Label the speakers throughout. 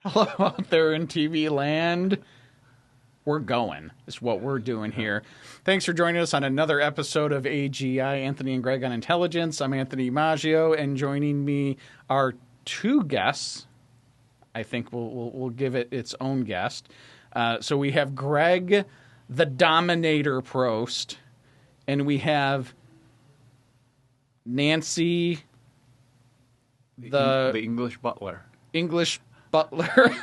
Speaker 1: Hello out there in TV land. We're going. It's what we're doing here. Thanks for joining us on another episode of AGI, Anthony and Greg on Intelligence. I'm Anthony Moggio, and joining me are two guests. I think we'll give it its own guest. So we have Greg, the Dominator Prost, and we have Nancy,
Speaker 2: the English butler.
Speaker 1: English butler.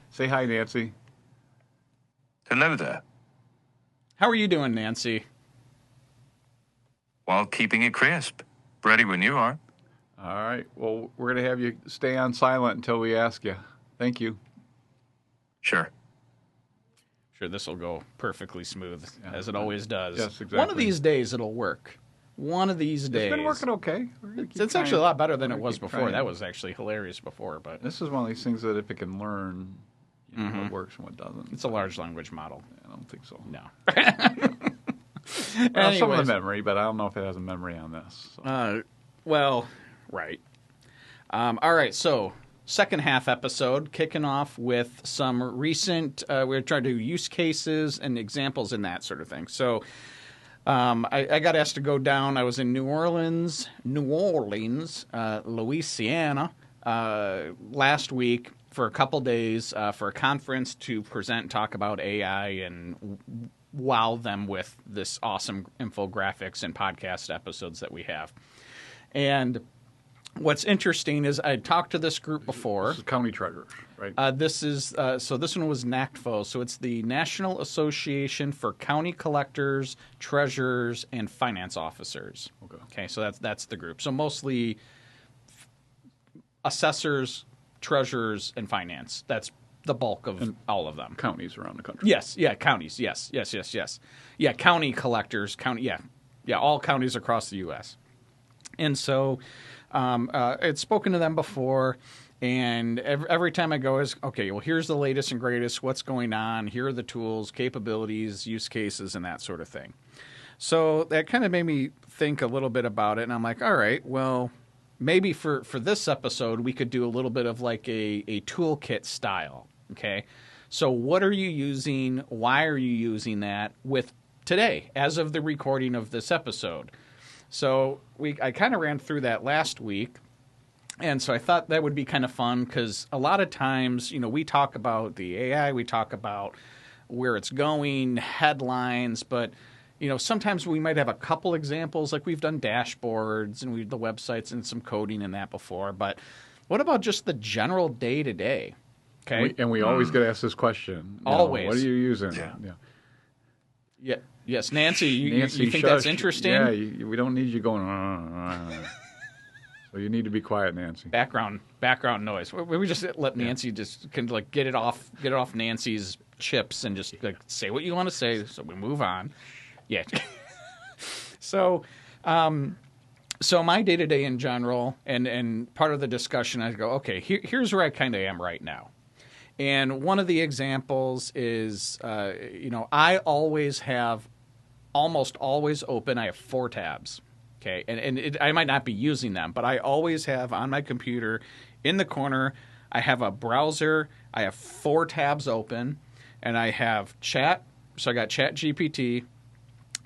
Speaker 2: Say hi, Nancy.
Speaker 3: Hello there.
Speaker 1: How are you doing, Nancy?
Speaker 3: While keeping it crisp. Ready when you are.
Speaker 2: All right. Well, we're going to have you stay on silent until we ask you. Thank you.
Speaker 3: Sure.
Speaker 1: Sure, this will go perfectly smooth, as it always does.
Speaker 2: Yes, exactly.
Speaker 1: One of these days it'll work. One of these days.
Speaker 2: It's been working okay.
Speaker 1: It's actually a lot better than it was before. That was actually hilarious before. But
Speaker 2: this is one of these things that if it can learn, what works and what doesn't.
Speaker 1: It's a large language model.
Speaker 2: I don't think so.
Speaker 1: No.
Speaker 2: Well, some of the memory, but I don't know if it has a memory on this. So.
Speaker 1: Well, right. All right, so second half episode, kicking off with some recent, we're trying to do use cases and examples and that sort of thing. So I got asked to go down. I was in New Orleans, Louisiana, last week for a couple days for a conference to present and talk about AI and wow them with this awesome infographics and podcast episodes that we have. And what's interesting is I talked to this group before.
Speaker 2: This is county treasurers, right?
Speaker 1: This is so this one was NACTFO. So it's the National Association for County Collectors, Treasurers, and Finance Officers. Okay, so that's the group. So mostly assessors, treasurers, and finance. That's the bulk of all of them.
Speaker 2: Counties around the country.
Speaker 1: Yes, yeah, counties. Yes. Yeah, county collectors, all counties across the U.S. And so I'd spoken to them before, and every time I go is, okay, well, here's the latest and greatest, what's going on, here are the tools, capabilities, use cases, and that sort of thing. So that kind of made me think a little bit about it, and I'm like, all right, well, maybe for this episode, we could do a little bit of like a toolkit style, okay? So what are you using, why are you using that with today, as of the recording of this episode? So I kind of ran through that last week, and so I thought that would be kind of fun because a lot of times, we talk about the AI, we talk about where it's going, headlines, but, sometimes we might have a couple examples, like we've done dashboards and the websites and some coding in that before, but what about just the general day-to-day? Okay.
Speaker 2: And we always get asked this question.
Speaker 1: Always.
Speaker 2: What are you using?
Speaker 1: Yeah. Yes, Nancy, you think that's interesting?
Speaker 2: Yeah, we don't need you going. So you need to be quiet, Nancy.
Speaker 1: Background noise. We just let Nancy just kind of like get it off Nancy's chips and just like say what you want to say. So we move on. Yeah. So my day to day in general, and part of the discussion, I go, okay, here's where I kind of am right now. And one of the examples is, I always have, almost always open. I have 4 tabs, okay? And I might not be using them, but I always have on my computer in the corner, I have a browser. I have 4 tabs open, and I have chat. So I got ChatGPT.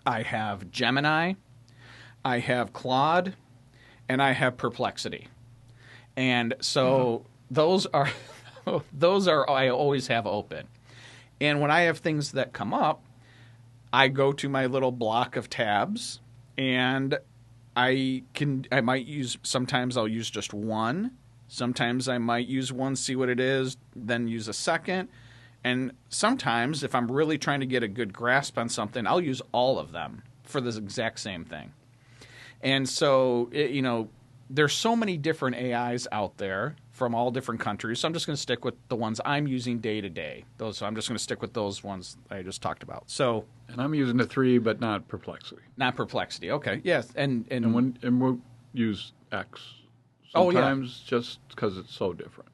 Speaker 1: I have Gemini. I have Claude, and I have Perplexity. And so those are I always have open. And when I have things that come up, I go to my little block of tabs, and sometimes I'll use just one. Sometimes I might use one, see what it is, then use a second. And sometimes if I'm really trying to get a good grasp on something, I'll use all of them for this exact same thing. And so, there's so many different AIs out there from all different countries. So I'm just going to stick with the ones I'm using day to day. So I'm just going to stick with those ones I just talked about. So,
Speaker 2: and I'm using the 3, but not Perplexity.
Speaker 1: Not Perplexity. Okay. Yes. And
Speaker 2: we'll use X sometimes just because it's so different.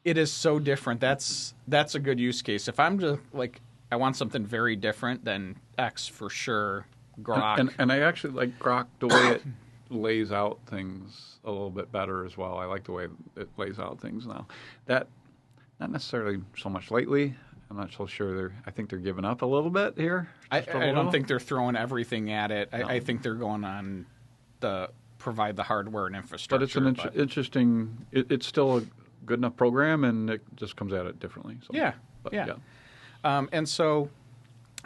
Speaker 1: It is so different. That's a good use case. If I'm just like, I want something very different, then X for sure. Grok.
Speaker 2: And I actually like Grok the way lays out things a little bit better as well. I like the way it lays out things now. That, not necessarily so much lately. I'm not so sure. I think they're giving up a little bit here.
Speaker 1: I don't think they're throwing everything at it. No. I think they're going on provide the hardware and infrastructure.
Speaker 2: But it's interesting. It's still a good enough program, and it just comes at it differently. So,
Speaker 1: yeah. And so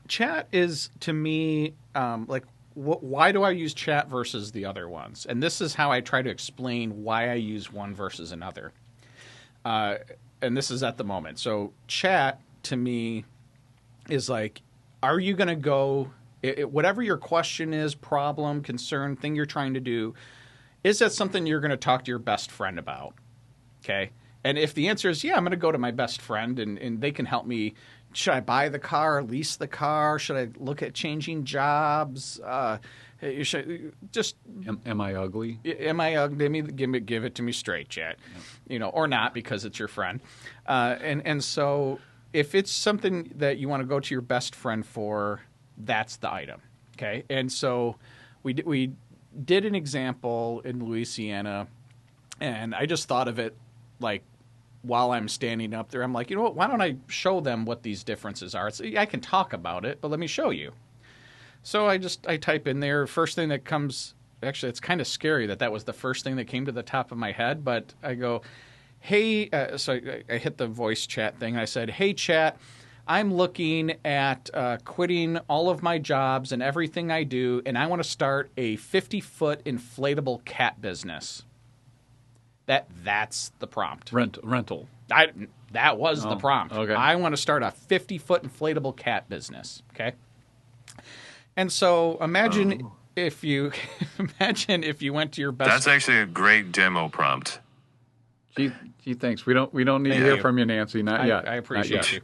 Speaker 1: chat is, to me, why do I use chat versus the other ones? And this is how I try to explain why I use one versus another. And this is at the moment. So chat, to me, is like, are you going to go, whatever your question is, problem, concern, thing you're trying to do, is that something you're going to talk to your best friend about? Okay. And if the answer is, yeah, I'm going to go to my best friend and they can help me. Should I buy the car, lease the car? Should I look at changing jobs? Am
Speaker 2: I ugly?
Speaker 1: Am I ugly? Give it to me straight, chat. Yeah. Or not, because it's your friend. And so if it's something that you want to go to your best friend for, that's the item. Okay. And so we did an example in Louisiana, and I just thought of it like while I'm standing up there. I'm like, you know what? Why don't I show them what these differences are? I can talk about it, but let me show you. So I type in there. First thing that comes, actually, it's kind of scary that was the first thing that came to the top of my head. But I go, hey, so I hit the voice chat thing. And I said, hey, chat, I'm looking at quitting all of my jobs and everything I do, and I want to start a 50-foot inflatable cat business. That's the prompt.
Speaker 2: Rental.
Speaker 1: That was the prompt.
Speaker 2: Okay.
Speaker 1: I want to start a 50-foot inflatable cat business. Okay. And so imagine if you went to your best.
Speaker 3: That's actually a great demo prompt.
Speaker 2: Gee, thanks. We don't need to hear from you, Nancy. Not yet.
Speaker 1: I appreciate you.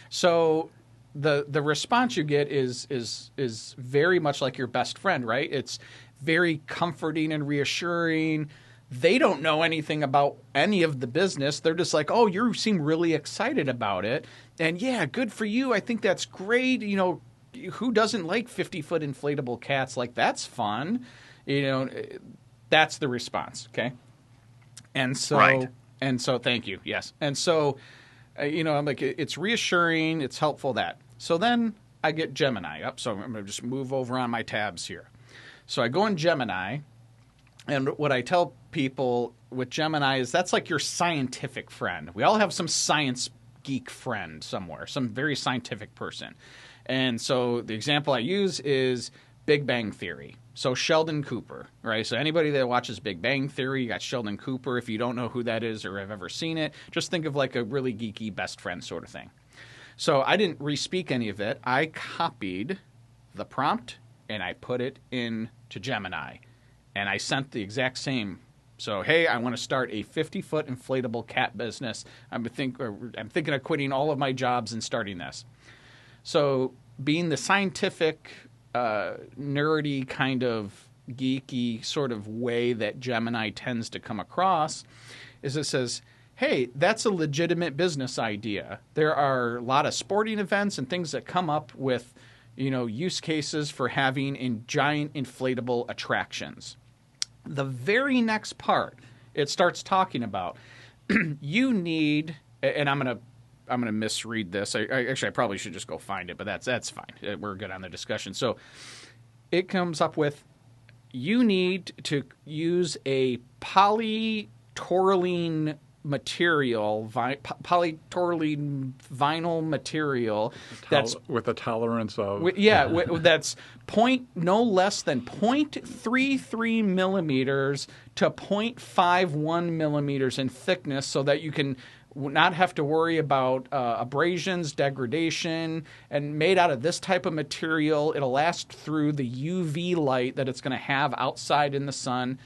Speaker 1: So the response you get is very much like your best friend, right? It's very comforting and reassuring. They don't know anything about any of the business. They're just like, oh, you seem really excited about it. And yeah, good for you. I think that's great. Who doesn't like 50-foot inflatable cats? Like, that's fun. That's the response. Okay. And so,
Speaker 3: right.
Speaker 1: And so thank you. Yes. And so, I'm like, it's reassuring. It's helpful that. So then I get Gemini up. So I'm going to just move over on my tabs here. So I go in Gemini. And what I tell people with Gemini is that's like your scientific friend. We all have some science geek friend somewhere, some very scientific person. And so the example I use is Big Bang Theory. So Sheldon Cooper, right? So anybody that watches Big Bang Theory, you got Sheldon Cooper. If you don't know who that is or have ever seen it, just think of like a really geeky best friend sort of thing. So I didn't re-speak any of it. I copied the prompt and I put it into Gemini. And I sent the exact same. So, hey, I want to start a 50-foot inflatable cat business. I'm thinking of quitting all of my jobs and starting this. So being the scientific, nerdy kind of geeky sort of way that Gemini tends to come across is it says, hey, that's a legitimate business idea. There are a lot of sporting events and things that come up with, use cases for having in giant inflatable attractions. The very next part, it starts talking about you need, and I'm gonna misread this. I probably should just go find it, but that's fine. We're good on the discussion. So it comes up with you need to use a polytoluene material, polytoluene vinyl material that's
Speaker 2: with a tolerance of
Speaker 1: that's no less than 0.33 millimeters to 0.51 millimeters in thickness, so that you can not have to worry about abrasions, degradation, and made out of this type of material. It'll last through the UV light that it's going to have outside in the sun.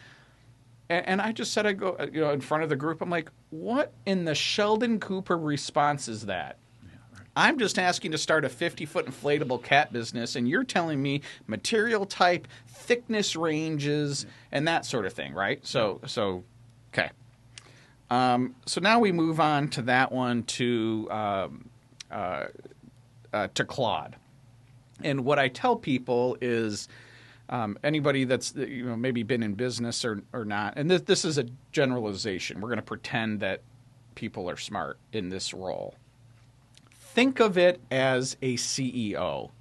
Speaker 1: And I just said, I go, in front of the group, I'm like, what in the Sheldon Cooper response is that? Yeah, right. I'm just asking to start a 50-foot inflatable cat business, and you're telling me material type, thickness ranges, and that sort of thing, right? So okay. So now we move on to that one to Claude. And what I tell people is Anybody that's maybe been in business or not, and this is a generalization. We're going to pretend that people are smart in this role. Think of it as a CEO.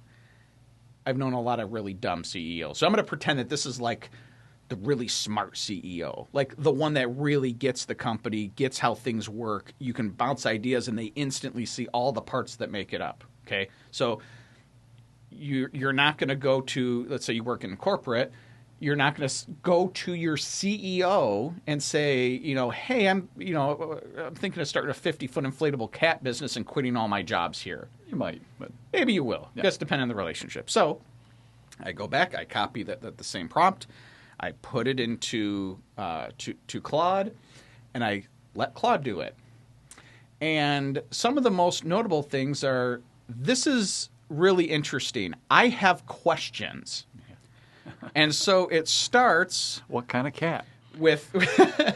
Speaker 1: I've known a lot of really dumb CEOs, so I'm going to pretend that this is like the really smart CEO, like the one that really gets the company, gets how things work. You can bounce ideas, and they instantly see all the parts that make it up. Okay, so you're not going to go to, let's say you work in corporate, you're not going to go to your CEO and say, hey, I'm thinking of starting a 50-foot inflatable cat business and quitting all my jobs here.
Speaker 2: You might, but
Speaker 1: maybe you will.
Speaker 2: Yeah.
Speaker 1: Just depending on the relationship. So I go back, I copy the same prompt, I put it into to Claude, and I let Claude do it. And some of the most notable things are, this is really interesting. I have questions. And so it starts.
Speaker 2: What kind of cat?
Speaker 1: With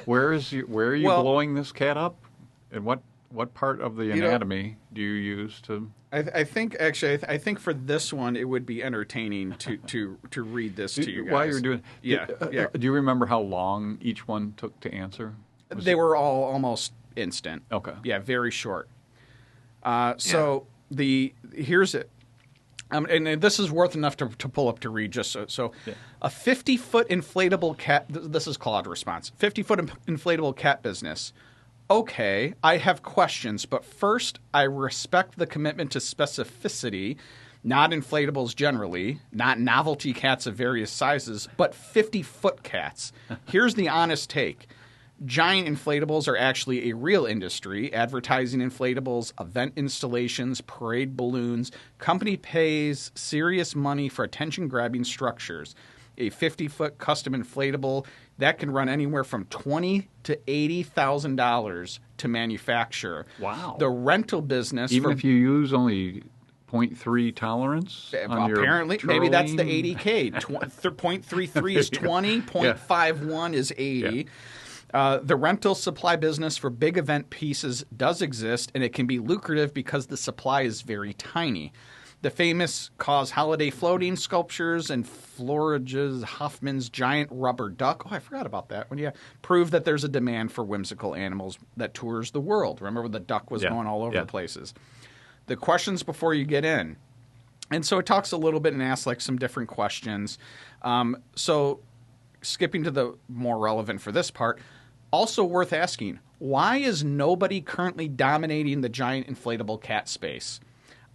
Speaker 2: Where are you blowing this cat up? And what part of the anatomy do you use to?
Speaker 1: I think for this one it would be entertaining to read this to you guys.
Speaker 2: While you're doing,
Speaker 1: yeah.
Speaker 2: Do you remember how long each one took to answer?
Speaker 1: They were all almost instant.
Speaker 2: Okay.
Speaker 1: Yeah, very short. So here's it. And this is worth enough to pull up to read just so. Yeah. A 50-foot inflatable cat, this is Claude response, 50-foot inflatable cat business. Okay, I have questions, but first I respect the commitment to specificity, not inflatables generally, not novelty cats of various sizes, but 50-foot cats. Here's the honest take. Giant inflatables are actually a real industry. Advertising inflatables, event installations, parade balloons. Company pays serious money for attention-grabbing structures. A 50-foot custom inflatable that can run anywhere from $20,000 to $80,000 to manufacture.
Speaker 2: Wow!
Speaker 1: The rental business,
Speaker 2: even if you use only 0.3 tolerance.
Speaker 1: Apparently, maybe that's the 80K. 0.33 is 20. 0.51 is 80. Yeah. The rental supply business for big event pieces does exist, and it can be lucrative because the supply is very tiny. The famous Cause Holiday floating sculptures and Floridge's Hoffman's giant rubber duck. Oh, I forgot about that one. Yeah, prove that there's a demand for whimsical animals that tours the world. Remember when the duck was going all over the places? The questions before you get in. And so it talks a little bit and asks like some different questions. So skipping to the more relevant for this part, also worth asking, why is nobody currently dominating the giant inflatable cat space?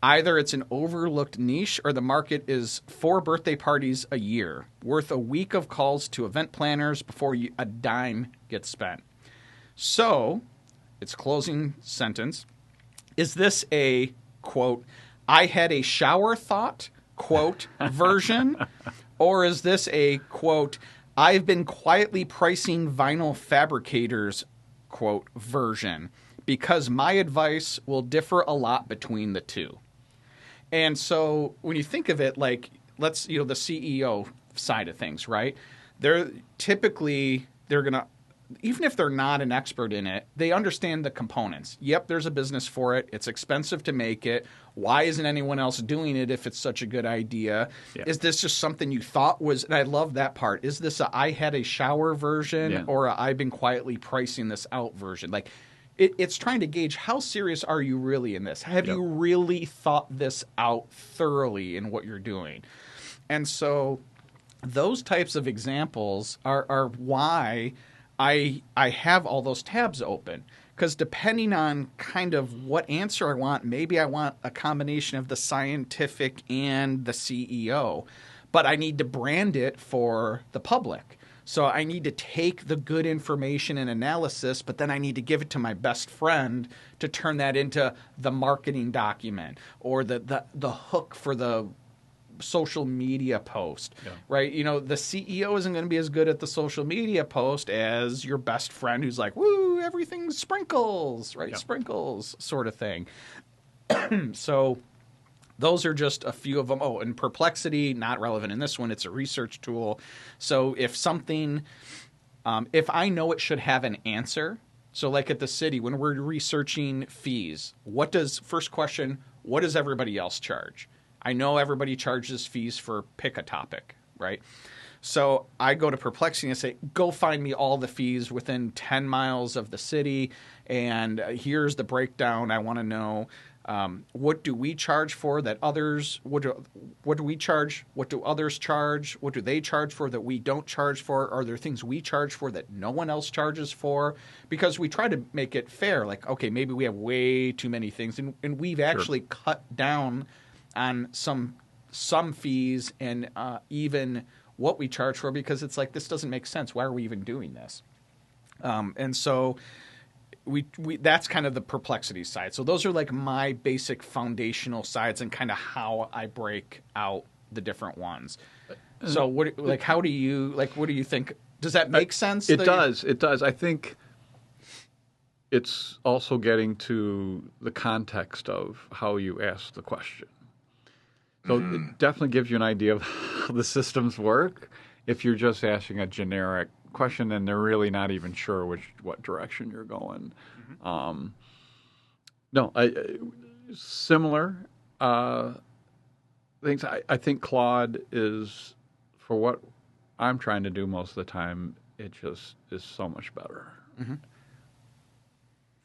Speaker 1: Either it's an overlooked niche or the market is 4 birthday parties a year, worth a week of calls to event planners before a dime gets spent. So, its closing sentence, is this a, quote, I had a shower thought, quote, version? Or is this a, quote, I've been quietly pricing vinyl fabricators, quote, version? Because my advice will differ a lot between the two. And so when you think of it, like, the CEO side of things, right? They're going to, even if they're not an expert in it, they understand the components. Yep, there's a business for it. It's expensive to make it. Why isn't anyone else doing it if it's such a good idea? Yeah. Is this just something you thought was, and I love that part, is this a I had a shower version or a I've been quietly pricing this out version? Like, it's trying to gauge how serious are you really in this? Have you really thought this out thoroughly in what you're doing? And so those types of examples are why I have all those tabs open. Because depending on kind of what answer I want, maybe I want a combination of the scientific and the CEO. But I need to brand it for the public. So I need to take the good information and analysis, but then I need to give it to my best friend to turn that into the marketing document or the hook for the social media post, right? The CEO isn't going to be as good at the social media post as your best friend who's like, woo, everything's sprinkles, right? Sprinkles sort of thing. So those are just a few of them. Oh, and Perplexity, not relevant in this one. It's a research tool. So if something, if I know it should have an answer, so like at the city, when we're researching fees, first question, what does everybody else charge? I know everybody charges fees for pick a topic. right? So I go to Perplexity and say, go find me all the fees within 10 miles of the city, and here's the breakdown. I want to know what do we charge for that others, what do we charge, what do others charge, what do they charge for that we don't charge for? Are there things we charge for that no one else charges for? Because we try to make it fair. Like, okay, maybe we have way too many things, and we've actually cut down on some fees and even what we charge for, because it's like, this doesn't make sense. Why are we even doing this? And so we that's kind of the Perplexity side. So those are like my basic foundational sides and kind of how I break out the different ones. So what do you think? Does that make sense?
Speaker 2: It does. It does. I think it's also getting to the context of how you ask the question. So it definitely gives you an idea of how the systems work if you're just asking a generic question and they're really not even sure what direction you're going. Similar things. I think Claude is, for what I'm trying to do most of the time, it just is so much better.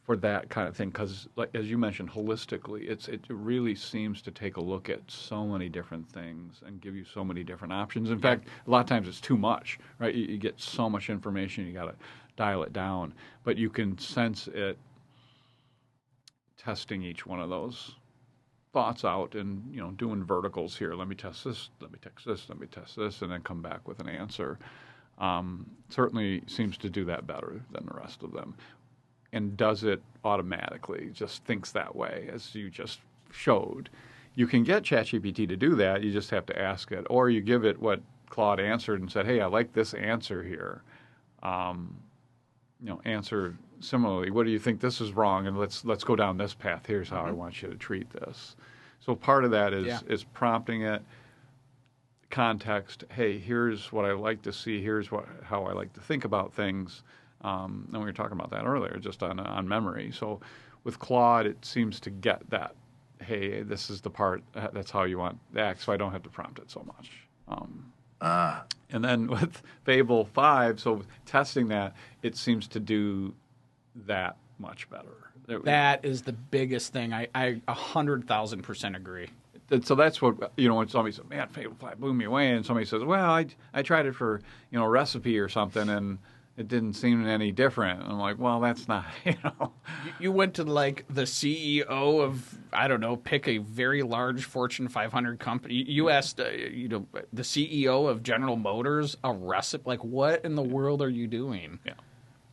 Speaker 2: For that kind of thing, because, like as you mentioned, holistically, it really seems to take a look at so many different things and give you so many different options. In fact, a lot of times it's too much, right? You get so much information, you got to dial it down, but you can sense it testing each one of those thoughts out and doing verticals here. Let me test this. Let me test this. Let me test this, and then come back with an answer. Certainly seems to do that better than the rest of them. And does it automatically, just thinks that way, as you just showed. You can get ChatGPT to do that, you just have to ask it. Or you give it what Claude answered and said, hey, I like this answer here. Answer similarly, what do you think this is wrong? And let's go down this path. Here's how I want you to treat this. So part of that is prompting it, context, hey, here's what I like to see, here's how I like to think about things. And we were talking about that earlier, just on memory. So with Claude, it seems to get that, hey, this is the part, that's how you want to act, so I don't have to prompt it so much. And then with Fable 5, so testing that, it seems to do that much better.
Speaker 1: That is the biggest thing. I 100,000% agree.
Speaker 2: So that's what, when somebody says, man, Fable 5 blew me away, and somebody says, well, I tried it for, a recipe or something, and it didn't seem any different. And I'm like, well, that's not,
Speaker 1: You went to like the CEO of, I don't know, pick a very large Fortune 500 company. You asked, the CEO of General Motors a recipe. Like, what in the world are you doing?
Speaker 2: Yeah.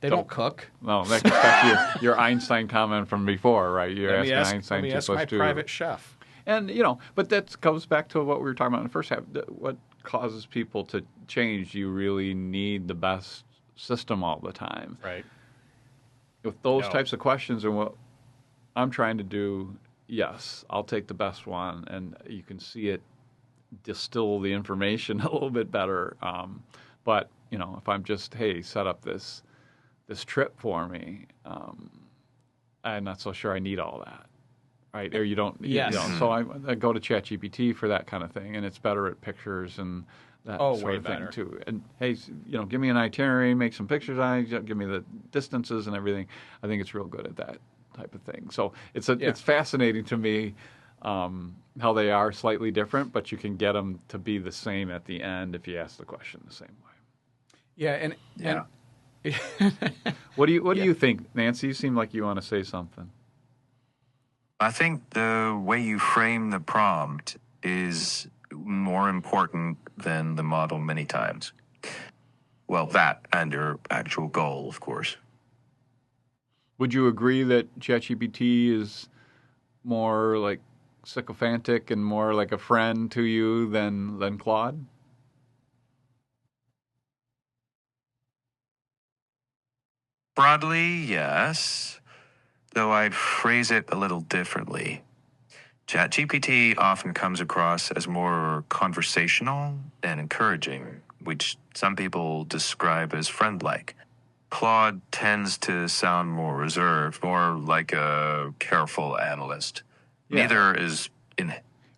Speaker 1: They don't cook.
Speaker 2: No, that gets back to your Einstein comment from before, right? You're asking Einstein
Speaker 1: let me ask my private chef.
Speaker 2: And, but that goes back to what we were talking about in the first half. What causes people to change? You really need the best system all the time.
Speaker 1: Right.
Speaker 2: With those types of questions and what I'm trying to do, yes, I'll take the best one, and you can see it distill the information a little bit better. But, if I'm just, hey, set up this trip for me, I'm not so sure I need all that. Right? Or you don't.
Speaker 1: Yes.
Speaker 2: So I go to ChatGPT for that kind of thing, and it's better at pictures and that sort of thing too. And hey, give me an itinerary, make some pictures on it, give me the distances and everything. I think it's real good at that type of thing. So it's fascinating to me how they are slightly different, but you can get them to be the same at the end if you ask the question the same way.
Speaker 1: Yeah, and
Speaker 2: what do you think, Nancy? You seem like you want to say something.
Speaker 3: I think the way you frame the prompt is more important than the model many times. Well, that and your actual goal, of course.
Speaker 2: Would you agree that ChatGPT is more like sycophantic and more like a friend to you than Claude?
Speaker 3: Broadly, yes, though I'd phrase it a little differently. ChatGPT often comes across as more conversational and encouraging, which some people describe as friend-like. Claude tends to sound more reserved, more like a careful analyst.
Speaker 2: Yeah.
Speaker 3: Neither is in.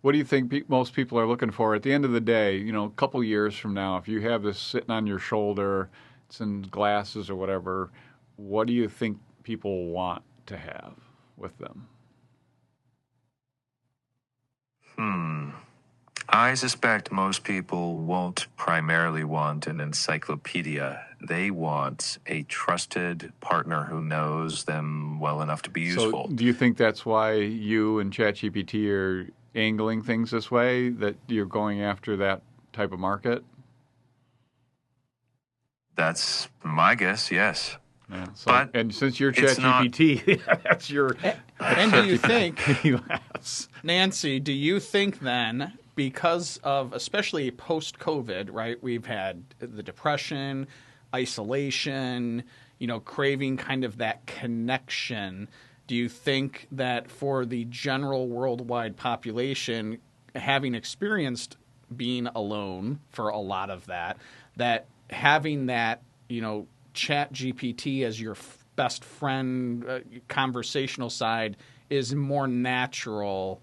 Speaker 2: What do you think most people are looking for at the end of the day? You know, a couple years from now, if you have this sitting on your shoulder, it's in glasses or whatever, what do you think people want to have with them?
Speaker 3: I suspect most people won't primarily want an encyclopedia. They want a trusted partner who knows them well enough to be useful.
Speaker 2: So do you think that's why you and ChatGPT are angling things this way, that you're going after that type of market?
Speaker 3: That's my guess, yes.
Speaker 2: Yeah, so,
Speaker 3: But
Speaker 2: and since you're
Speaker 3: it's not-
Speaker 2: ChatGPT, that's your...
Speaker 1: And do you think,
Speaker 2: Yes.
Speaker 1: Nancy, do you think then, because of especially post-COVID, right, we've had the depression, isolation, craving kind of that connection, do you think that for the general worldwide population, having experienced being alone for a lot of that having that, Chat GPT as your best friend, conversational side is more natural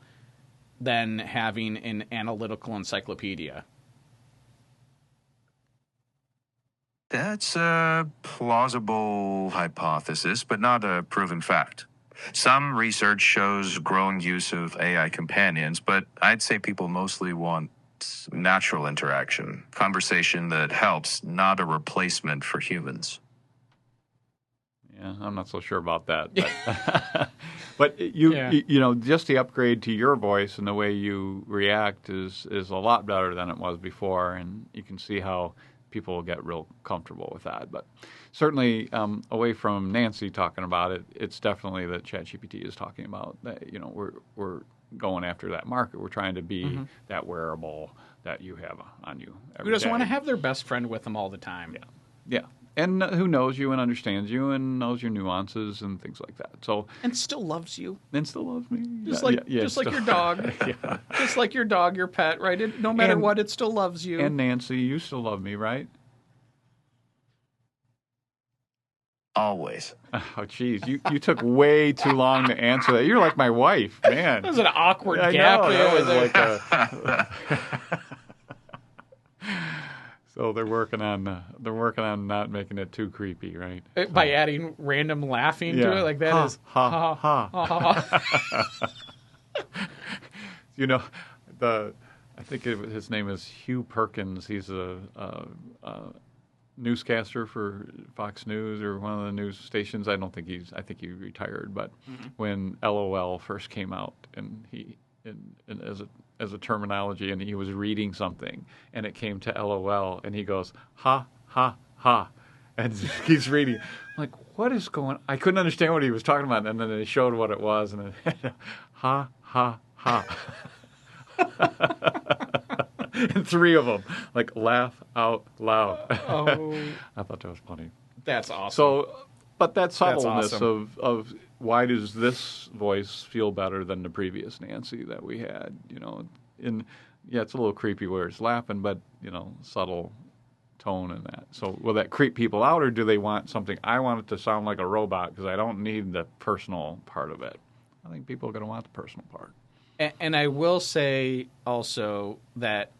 Speaker 1: than having an analytical encyclopedia?
Speaker 3: That's a plausible hypothesis, but not a proven fact. Some research shows growing use of AI companions, but I'd say people mostly want natural interaction, conversation that helps, not a replacement for humans.
Speaker 2: Yeah, I'm not so sure about that. But, you just the upgrade to your voice and the way you react is a lot better than it was before, and you can see how people will get real comfortable with that. But certainly, away from Nancy talking about it, it's definitely that ChatGPT is talking about that. We're going after that market. We're trying to be that wearable that you have on you every day.
Speaker 1: Who doesn't want to have their best friend with them all the time?
Speaker 2: Yeah. And who knows you and understands you and knows your nuances and things like that. So
Speaker 1: and still loves you.
Speaker 2: And still loves me.
Speaker 1: Just like your dog.
Speaker 2: Yeah.
Speaker 1: Just like your dog, your pet, right? No matter what, it still loves you.
Speaker 2: And Nancy, you still love me, right?
Speaker 3: Always.
Speaker 2: Oh, geez. You took way too long to answer that. You're like my wife, man.
Speaker 1: That was an awkward
Speaker 2: I
Speaker 1: gap.
Speaker 2: know, that was like So they're working on not making it too creepy, right?
Speaker 1: By adding random laughing to it, like that
Speaker 2: ha,
Speaker 1: is
Speaker 2: ha ha ha. I think his name is Hugh Perkins. He's a newscaster for Fox News or one of the news stations. I think he retired. But when LOL first came out, and as a terminology, and he was reading something, and it came to LOL, and he goes ha ha ha, and he's reading. I'm like, what is going? I couldn't understand what he was talking about, and then they showed what it was, and it, ha ha ha. And three of them, like, laugh out loud.
Speaker 1: Oh.
Speaker 2: I thought that was funny.
Speaker 1: That's awesome.
Speaker 2: So, but that subtleness
Speaker 1: awesome.
Speaker 2: of why does this voice feel better than the previous Nancy that we had? It's a little creepy where it's laughing, but subtle tone in that. So will that creep people out, or do they want something? I want it to sound like a robot because I don't need the personal part of it. I think people are going to want the personal part.
Speaker 1: And I will say also that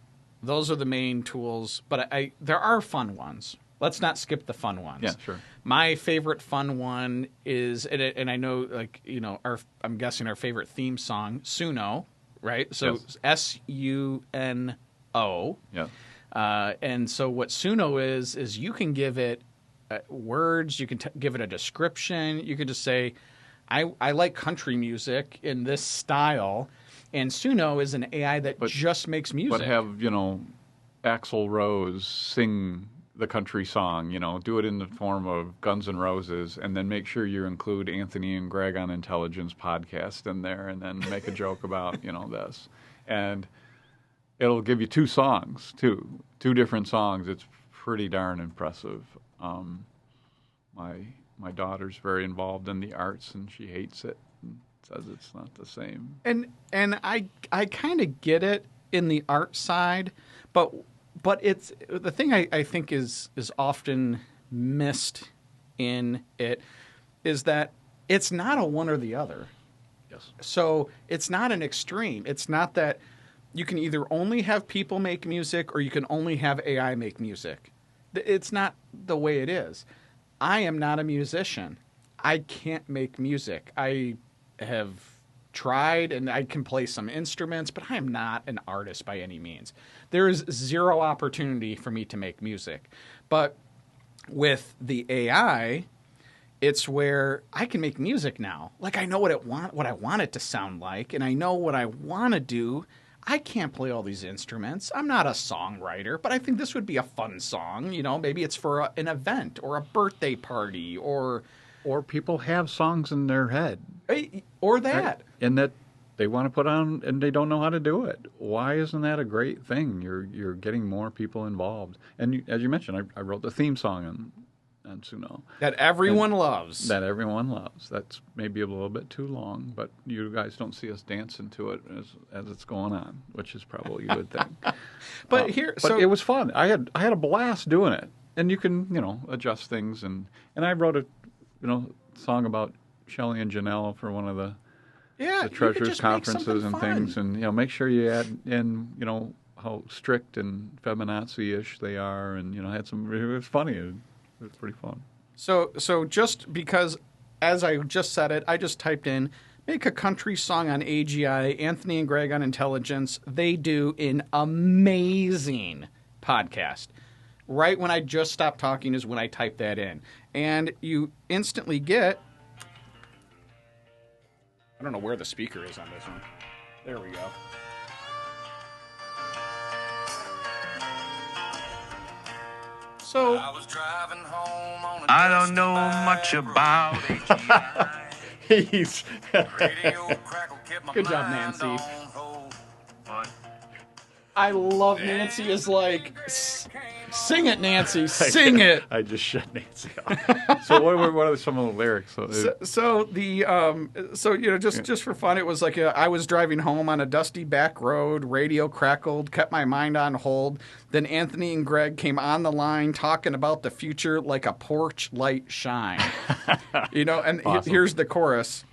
Speaker 1: those are the main tools, but there are fun ones. Let's not skip the fun ones.
Speaker 2: Yeah, sure.
Speaker 1: My favorite fun one is, and I know, I'm guessing our favorite theme song, Suno, right? So
Speaker 2: yes.
Speaker 1: SUNO.
Speaker 2: Yeah.
Speaker 1: And so what Suno is you can give it words, you can give it a description, you can just say, I like country music in this style. And Suno is an AI that just makes music.
Speaker 2: But have, Axl Rose sing the country song, do it in the form of Guns N' Roses, and then make sure you include Anthony and Greg on Intelligence podcast in there, and then make a joke about, this. And it'll give you two songs, two different songs. It's pretty darn impressive. My daughter's very involved in the arts, and she hates it. Says it's not the same.
Speaker 1: And I kind of get it in the art side, but it's the thing I think is often missed in it is that it's not a one or the other.
Speaker 2: Yes.
Speaker 1: So it's not an extreme. It's not that you can either only have people make music or you can only have AI make music. It's not the way it is. I am not a musician. I can't make music. I have tried and I can play some instruments, but I am not an artist by any means. There is zero opportunity for me to make music. But with the AI, it's where I can make music now. Like I know what I want it to sound like, and I know what I want to do. I can't play all these instruments. I'm not a songwriter, but I think this would be a fun song. You know, maybe it's for an event or a birthday party or
Speaker 2: people have songs in their head.
Speaker 1: Or that.
Speaker 2: Right? And that they want to put on and they don't know how to do it. Why isn't that a great thing? You're getting more people involved. And as you mentioned, I wrote the theme song on Suno.
Speaker 1: That everyone loves.
Speaker 2: That everyone loves. That's maybe a little bit too long, but you guys don't see us dancing to it as it's going on, which is probably you would think.
Speaker 1: But
Speaker 2: it was fun. I had a blast doing it. And you can, adjust things and I wrote a song about Shelley and Janelle for one of the Treasures conferences and things, and make sure you add in how strict and feminazi-ish they are, and had some. It was funny. It was pretty fun.
Speaker 1: So just because, as I just said it, I just typed in make a country song on AGI, Anthony and Greg on Intelligence. They do an amazing podcast. Right when I just stopped talking is when I typed that in, and you instantly get. I don't know where the speaker is on this one. There we go. So
Speaker 3: I don't know much about AGI.
Speaker 1: He's good job, Nancy. I love Nancy is like, sing it, Nancy, sing it.
Speaker 2: I just shut Nancy off. So what are some of the lyrics?
Speaker 1: Just for fun, it was like I was driving home on a dusty back road, radio crackled, kept my mind on hold. Then Anthony and Greg came on the line talking about the future like a porch light shine. Awesome. Here's the chorus.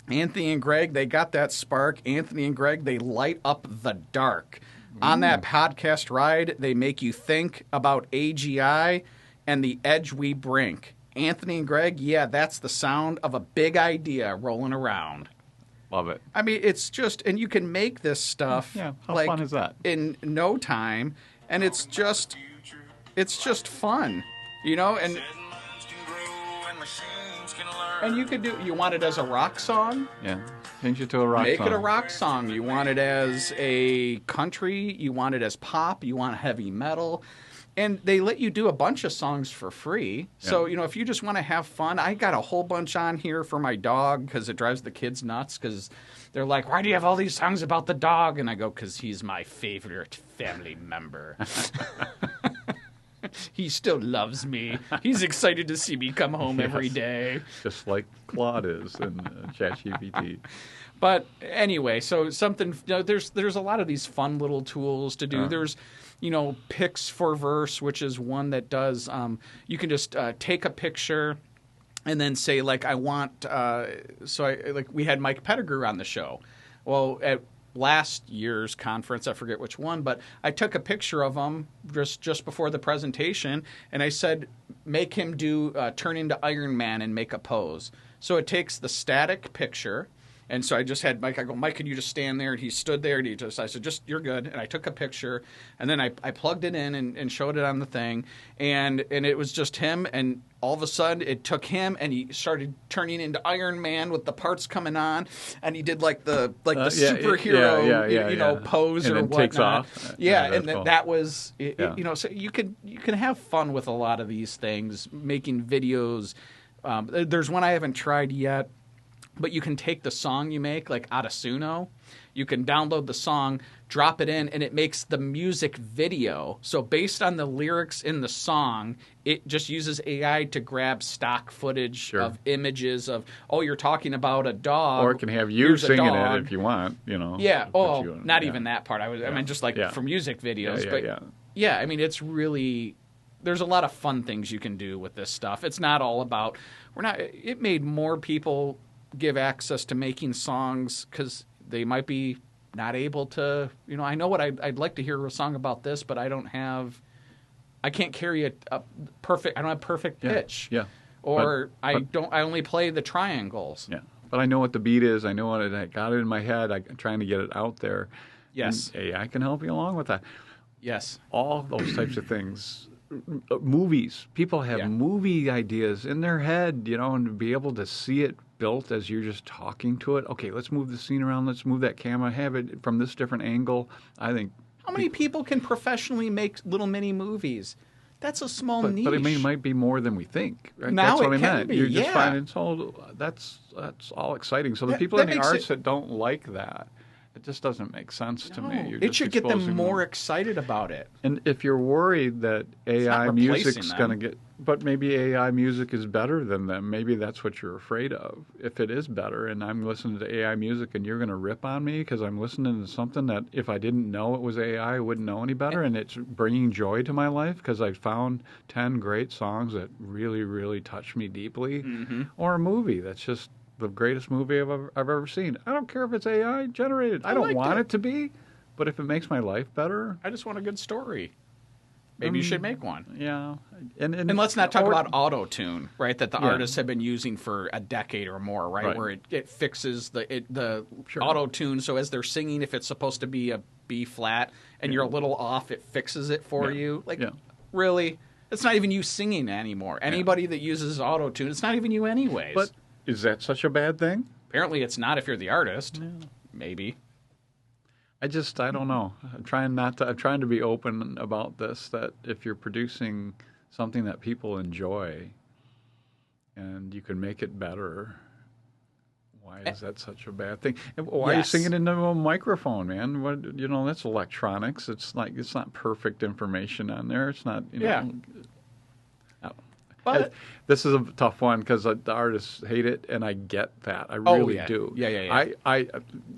Speaker 1: Anthony and Greg, they got that spark. Anthony and Greg, they light up the dark. On that podcast ride, they make you think about AGI and the edge we bring. Anthony and Greg, yeah, that's the sound of a big idea rolling around.
Speaker 2: Love it.
Speaker 1: I mean, it's just, and you can make this stuff.
Speaker 2: Yeah, how fun is that?
Speaker 1: In no time, and it's just fun, and you could you want it as a rock song?
Speaker 2: Yeah. Change it to a rock song.
Speaker 1: Make it a rock song. You want it as a country. You want it as pop. You want heavy metal. And they let you do a bunch of songs for free. Yeah. So, if you just want to have fun, I got a whole bunch on here for my dog because it drives the kids nuts because they're like, why do you have all these songs about the dog? And I go, because he's my favorite family member. He still loves me. He's excited to see me come home every day.
Speaker 2: Just like Claude is in ChatGPT.
Speaker 1: But anyway, so something there's a lot of these fun little tools to do. There's Pix for Verse, which is one that does you can just take a picture and then say like I want we had Mike Pettigrew on the show. Well, at last year's conference, I forget which one, but I took a picture of him just before the presentation, and I said, make him do turn into Iron Man and make a pose. So it takes the static picture, and so I just had Mike, I go, Mike, can you just stand there? And he stood there, and I said, just, you're good. And I took a picture, and then I plugged it in and showed it on the thing, and it was just him, and all of a sudden it took him, and he started turning into Iron Man with the parts coming on, and he did like the superhero pose
Speaker 2: and
Speaker 1: or whatnot.
Speaker 2: Takes off.
Speaker 1: And
Speaker 2: cool.
Speaker 1: that was so you can have fun with a lot of these things, making videos. There's one I haven't tried yet. But you can take the song you make, like out of Suno. You can download the song, drop it in, and it makes the music video. So based on the lyrics in the song, it just uses AI to grab stock footage of images of, you're talking about a dog.
Speaker 2: Or it can have you singing it if you want,
Speaker 1: Yeah. Not even that part. I mean, just for music videos. Yeah, I mean, it's really... There's a lot of fun things you can do with this stuff. It's not all about... It made more people give access to making songs because they might be not able to, I know what I'd like to hear a song about this, but I can't carry a perfect, I don't have perfect pitch.
Speaker 2: Yeah.
Speaker 1: Or I only play the triangles.
Speaker 2: Yeah. But I know what the beat is. I know what I got it in my head. I'm trying to get it out there.
Speaker 1: Yes.
Speaker 2: And AI can help you along with that.
Speaker 1: Yes.
Speaker 2: All those types of things. Movies. People have movie ideas in their head, and to be able to see it built as you're just talking to it. Okay, let's move the scene around. Let's move that camera. Have it from this different angle. I think.
Speaker 1: How many people can professionally make little mini movies? That's a small niche.
Speaker 2: But it might be more than we think. Right?
Speaker 1: Now
Speaker 2: that's what
Speaker 1: it
Speaker 2: I
Speaker 1: can
Speaker 2: meant.
Speaker 1: be,
Speaker 2: You're just finding that's all exciting. So the people in the arts that don't like that, it just doesn't make sense to me.
Speaker 1: It should get them more excited about it.
Speaker 2: And if you're worried that AI music's going to get, but maybe AI music is better than them, maybe that's what you're afraid of. If it is better, and I'm listening to AI music, and you're going to rip on me because I'm listening to something that if I didn't know it was AI, I wouldn't know any better, and it's bringing joy to my life because I found 10 great songs that really, really touch me deeply, or a movie that's just the greatest movie I've ever seen. I don't care if it's AI generated. I don't want it to be, but if it makes my life better,
Speaker 1: I just want a good story. Maybe you should make one.
Speaker 2: Yeah,
Speaker 1: and let's not talk about auto-tune, right? That the artists have been using for a decade or more, right? Where it fixes the auto-tune, so as they're singing, if it's supposed to be a B flat and you're a little off, it fixes it for you. Really, it's not even you singing anymore. Anybody that uses auto-tune, it's not even you anyways.
Speaker 2: But is that such a bad thing?
Speaker 1: Apparently it's not if you're the artist. Yeah. Maybe.
Speaker 2: I don't know. I'm trying to be open about this, that if you're producing something that people enjoy and you can make it better, why is that such a bad thing? And why are you singing into a microphone, man? That's electronics. It's not perfect information on there. It's not, But this is a tough one because the artists hate it, and I get that. I really do.
Speaker 1: Yeah.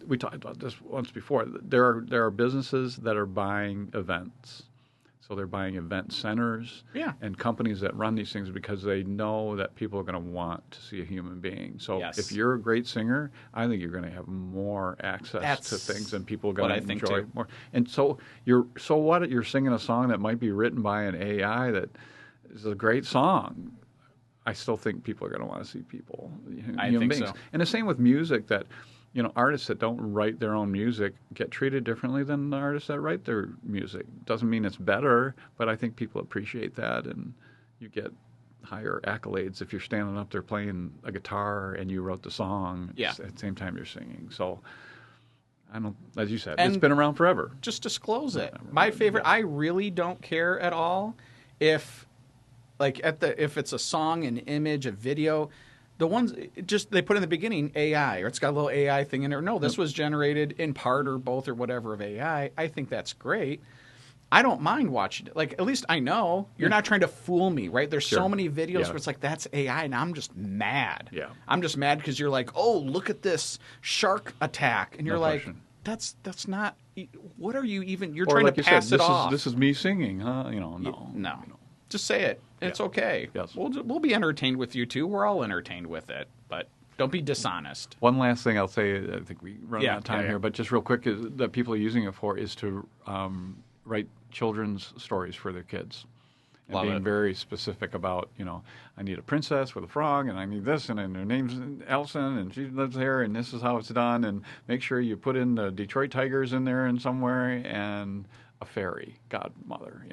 Speaker 2: We talked about this once before. There are businesses that are buying events, so they're buying event centers and companies that run these things because they know that people are going to want to see a human being. So if you're a great singer, I think you're going to have more access to things, and people are going to enjoy more. And so you're singing a song that might be written by an AI that is a great song. I still think people are going to want to see people, human beings. So. And the same with music, that artists that don't write their own music get treated differently than the artists that write their music. Doesn't mean it's better, but I think people appreciate that, and you get higher accolades if you're standing up there playing a guitar and you wrote the song at the same time you're singing. So as you said, it's been around forever.
Speaker 1: Just disclose it. My favorite, I really don't care at all if it's a song, an image, a video, the ones they put in the beginning AI, or it's got a little AI thing in there. No, this was generated in part or both or whatever of AI. I think that's great. I don't mind watching it. At least I know you're not trying to fool me, right? There's so many videos where it's that's AI, and I'm just mad.
Speaker 2: Yeah.
Speaker 1: I'm just mad because you're oh, look at this shark attack, and you're that's not. What are you even? You're trying to pass it off.
Speaker 2: This is me singing, huh? No.
Speaker 1: Just say it. It's okay.
Speaker 2: Yes.
Speaker 1: We'll be entertained with you too. We're all entertained with it, but don't be dishonest.
Speaker 2: One last thing I'll say. I think we run out of time here, but just real quick, is that people are using it for is to write children's stories for their kids. And being very specific about, I need a princess with a frog, and I need this, and her name's Elson, and she lives there, and this is how it's done, and make sure you put in the Detroit Tigers in there and somewhere, and a fairy godmother,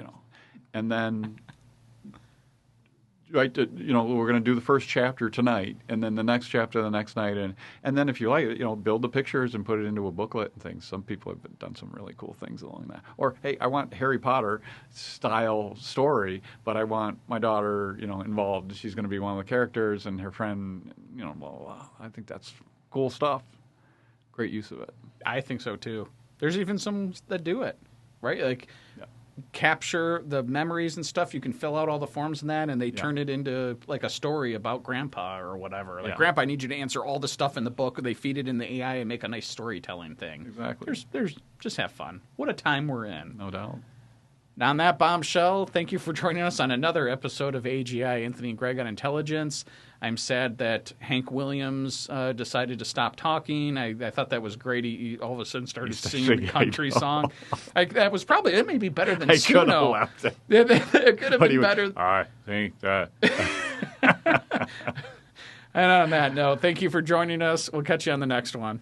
Speaker 2: and then. Right, we're going to do the first chapter tonight, and then the next chapter the next night, and then if you like it, build the pictures and put it into a booklet and things. Some people have done some really cool things along that. Or, hey, I want Harry Potter style story, but I want my daughter, involved. She's going to be one of the characters, and her friend, blah, blah, blah. I think that's cool stuff. Great use of it.
Speaker 1: I think so too. There's even some that do it, right? Capture the memories and stuff. You can fill out all the forms and that, and they turn it into a story about Grandpa or whatever. Grandpa, I need you to answer all the stuff in the book. They feed it in the AI and make a nice storytelling thing.
Speaker 2: Exactly.
Speaker 1: There's just have fun. What a time we're in.
Speaker 2: No doubt.
Speaker 1: And on that bombshell, thank you for joining us on another episode of AGI, Anthony and Greg on Intelligence. I'm sad that Hank Williams decided to stop talking. I thought that was great. He all of a sudden started singing a country song. That was probably, it may be better than Suno.
Speaker 2: Could have left it.
Speaker 1: It could have been better.
Speaker 2: I think that.
Speaker 1: And on that note, thank you for joining us. We'll catch you on the next one.